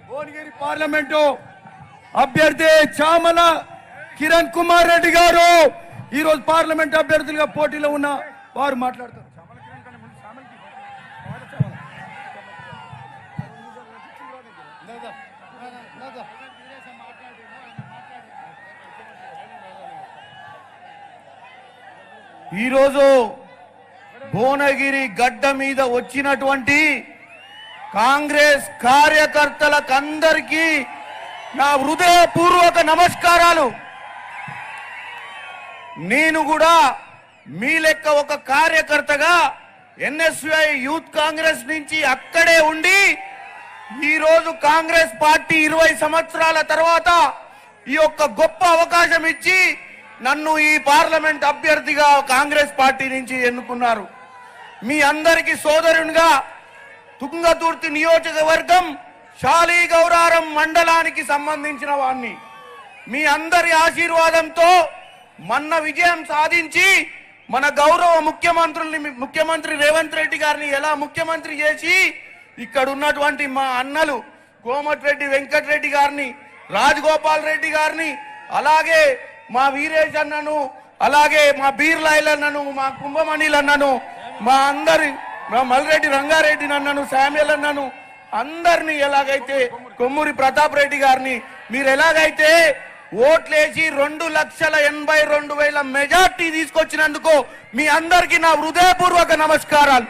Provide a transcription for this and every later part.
Bhuvanagiri parliament అభ్యర్థి చామల కిరణ్ కుమార్ రెడ్డి గారు ఈ రోజు పార్లమెంట్ అభ్యర్థులుగా పోటీలో ఉన్న వారు మాట్లాడతారు. ఈరోజు భువనగిరి గడ్డ మీద వచ్చినటువంటి కాంగ్రెస్ కార్యకర్తలకందరికీ నా హృదయపూర్వక నమస్కారాలు. నేను కూడా మీ లెక్క ఒక కార్యకర్తగా ఎన్ఎస్యుఐ యూత్ కాంగ్రెస్ నుంచి అక్కడే ఉండి ఈరోజు కాంగ్రెస్ పార్టీ 20 సంవత్సరాల తర్వాత ఈ యొక్క గొప్ప అవకాశం ఇచ్చి నన్ను ఈ పార్లమెంట్ అభ్యర్థిగా కాంగ్రెస్ పార్టీ నుంచి ఎన్నుకున్నారు. మీ అందరికీ సోదరునిగా తుంగతుర్తి నియోజకవర్గం శాలిగౌరారం మండలానికి సంబంధించిన వాణ్ణి. మీ అందరి ఆశీర్వాదంతో మొన్న విజయం సాధించి మన గౌరవ ముఖ్యమంత్రి రేవంత్ రెడ్డి గారిని ఎలా ముఖ్యమంత్రి చేసి ఇక్కడ ఉన్నటువంటి మా అన్నలు కోమటిరెడ్డి వెంకటరెడ్డి గారిని, రాజగోపాల్ రెడ్డి గారిని, అలాగే మా వీరేష్ అన్నను, అలాగే మా బీర్లాయిల్ అన్నను, మా కుంభమణిల్ అన్నను, మా మల్రెడ్డి రంగారెడ్డి అన్నను, శామ్యుల్ అన్నను, అందరినీ ఎలాగైతే కొమ్మూరి ప్రతాప్ రెడ్డి గారిని మీరు ఎలాగైతే ఓట్లేసి 2,82,000 మెజార్టీ తీసుకొచ్చినందుకు మీ అందరికీ నా హృదయపూర్వక నమస్కారాలు.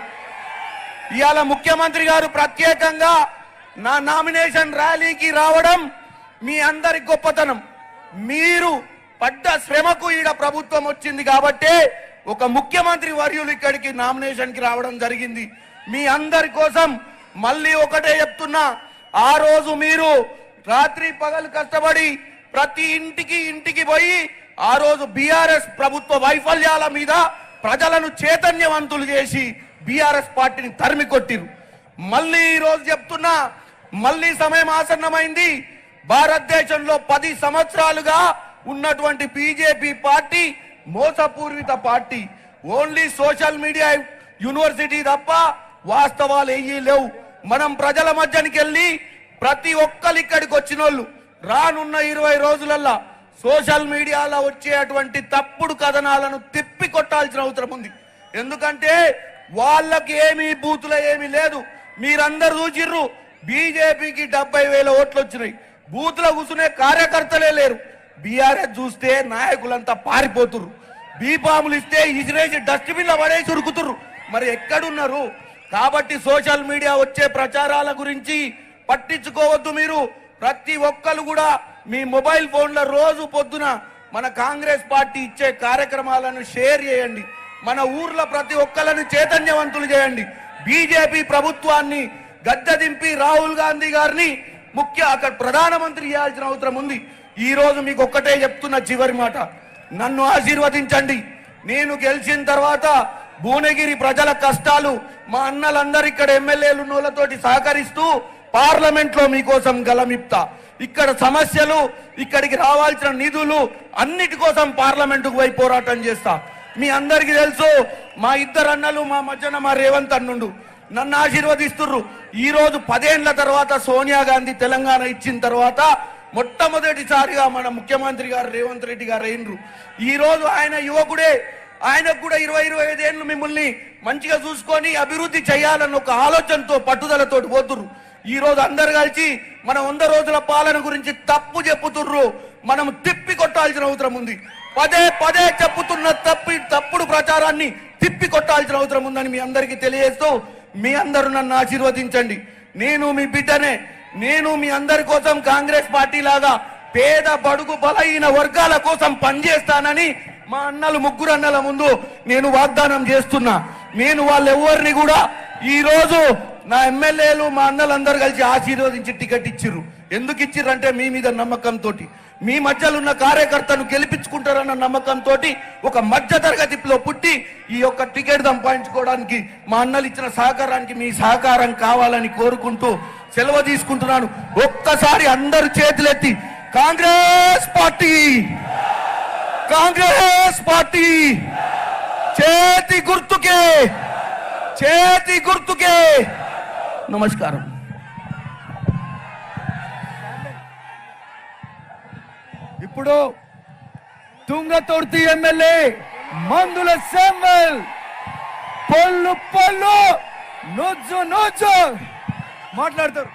ఇవాళ ముఖ్యమంత్రి గారు ప్రత్యేకంగా నా నామినేషన్ ర్యాలీకి రావడం మీ అందరి గొప్పతనం. మీరు పడ్డ శ్రమకు ఈడ ప్రభుత్వం వచ్చింది కాబట్టి ఒక ముఖ్యమంత్రి వర్యులు ఇక్కడికి నామినేషన్ కి రావడం జరిగింది. మీ అందరి కోసం మళ్ళీ ఒకటే చెప్తున్నా, ఆ రోజు మీరు రాత్రి పగలు కష్టపడి ప్రతి ఇంటికి పోయి ఆ రోజు బీఆర్ఎస్ ప్రభుత్వ వైఫల్యాల మీద ప్రజలను చైతన్యవంతులు చేసి బీఆర్ఎస్ పార్టీని తరిమి కొట్టిరు. మళ్ళీ ఈ రోజు చెప్తున్నా, మళ్ళీ సమయం ఆసన్నమైంది. భారతదేశంలో 10 సంవత్సరాలుగా ఉన్నటువంటి బీజేపీ పార్టీ మోసపూరిత party. Only social media university తప్ప వాస్తవాలు ఏమీ లేవు. మనం ప్రజల మధ్యనికి వెళ్ళి ప్రతి ఒక్కరు ఇక్కడికి వచ్చిన వాళ్ళు రానున్న 20 రోజులల్లా సోషల్ మీడియాలో వచ్చేటువంటి తప్పుడు కథనాలను తిప్పి కొట్టాల్సిన అవసరం ఉంది. ఎందుకంటే వాళ్ళకి ఏమీ బూతులో ఏమీ లేదు. మీరందరూ చూసిర్రు, బీజేపీకి 70,000 ఓట్లు వచ్చినాయి. బూత్లో కూర్చునే కార్యకర్తలే లేరు. బీఆర్ఎస్ చూస్తే నాయకులంతా పారిపోతుర్రు. బీపాములు ఇస్తే ఇసిరేసి డస్ట్బిన్లో పడేసి ఉరుకుతుర్రు. మరి ఎక్కడున్నారు? కాబట్టి సోషల్ మీడియా వచ్చే ప్రచారాల గురించి పట్టించుకోవద్దు. మీరు ప్రతి ఒక్కరు కూడా మీ మొబైల్ ఫోన్లో రోజు పొద్దున మన కాంగ్రెస్ పార్టీ ఇచ్చే కార్యక్రమాలను షేర్ చేయండి. మన ఊర్లో ప్రతి ఒక్కరిని చైతన్యవంతులు చేయండి. బీజేపీ ప్రభుత్వాన్ని గద్దె దింపి రాహుల్ గాంధీ గారిని అక్కడ ప్రధానమంత్రి చేయాల్సిన అవసరం ఉంది. ఈ రోజు మీకు ఒక్కటే చెప్తున్న చివరి మాట, నన్ను ఆశీర్వదించండి. నేను గెలిచిన తర్వాత భువనగిరి ప్రజల కష్టాలు మా అన్నలందరూ ఇక్కడ ఎమ్మెల్యేలు నోళ్లతోటి సహకరిస్తూ పార్లమెంట్ లో మీకోసం గలమిప్తా. ఇక్కడ సమస్యలు, ఇక్కడికి రావాల్సిన నిధులు అన్నిటి కోసం పార్లమెంటుకు పోయి పోరాటం చేస్తా. మీ అందరికీ తెలుసు, మా ఇద్దరు అన్నలు మా మధ్యన మా రేవంత్ అన్నుండు నన్ను ఆశీర్వదిస్తుర్రు. ఈ రోజు 10 ఏళ్ల తర్వాత సోనియా గాంధీ తెలంగాణ ఇచ్చిన తర్వాత మొట్టమొదటిసారిగా మన ముఖ్యమంత్రి గారు రేవంత్ రెడ్డి గారు అయినరు. ఈ రోజు ఆయన యువకుడే, ఆయనకు కూడా 20-25 ఏళ్ళు మిమ్మల్ని మంచిగా చూసుకొని అభివృద్ధి చేయాలన్న ఒక ఆలోచనతో పట్టుదలతో పోతుర్రు. ఈ రోజు అందరు కలిసి మన 100 రోజుల పాలన గురించి తప్పు చెప్పుతుర్రు. మనం తిప్పి కొట్టాల్సిన అవసరం ఉంది. పదే చెప్పుతున్న తప్పుడు ప్రచారాన్ని తిప్పి కొట్టాల్సిన అవసరం ఉందని మీ అందరికీ తెలియజేస్తూ, మీ అందరూ నన్ను ఆశీర్వదించండి. నేను మీ బిడ్డనే. నేను మీ అందరి కోసం కాంగ్రెస్ పార్టీ లాగా పేద బడుగు బలహీన వర్గాల కోసం పనిచేస్తానని మా అన్నలు 3 అన్నల ముందు నేను వాగ్దానం చేస్తున్నా. నేను వాళ్ళెవరిని కూడా ఈ రోజు నా ఎమ్మెల్యేలు మా అన్నలందరూ కలిసి ఆశీర్వదించి టికెట్ ఇచ్చిర్రు. ఎందుకు ఇచ్చిర్రు అంటే మీ మీద నమ్మకంతో, మీ మధ్యలో ఉన్న కార్యకర్తను గెలిపించుకుంటారన్న నమ్మకంతో ఒక మధ్య తరగతిలో పుట్టి ఈ యొక్క టికెట్ సంపాదించుకోవడానికి మా అన్నలు ఇచ్చిన సహకారానికి మీ సహకారం కావాలని కోరుకుంటూ సెలవు తీసుకుంటున్నాను. ఒక్కసారి అందరూ చేతులెత్తి కాంగ్రెస్ పార్టీ, కాంగ్రెస్ పార్టీ చేతి గుర్తుకే, చేతి గుర్తుకే. నమస్కారం. ఇప్పుడు తుంగతుర్తి ఎమ్మెల్యే మందుల శామ్యూల్ పొల్లు పొల్లు నొజ్జు నొజ్జు మాట్లాడతారు.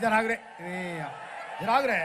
జరాగ్రే జరాగ్రే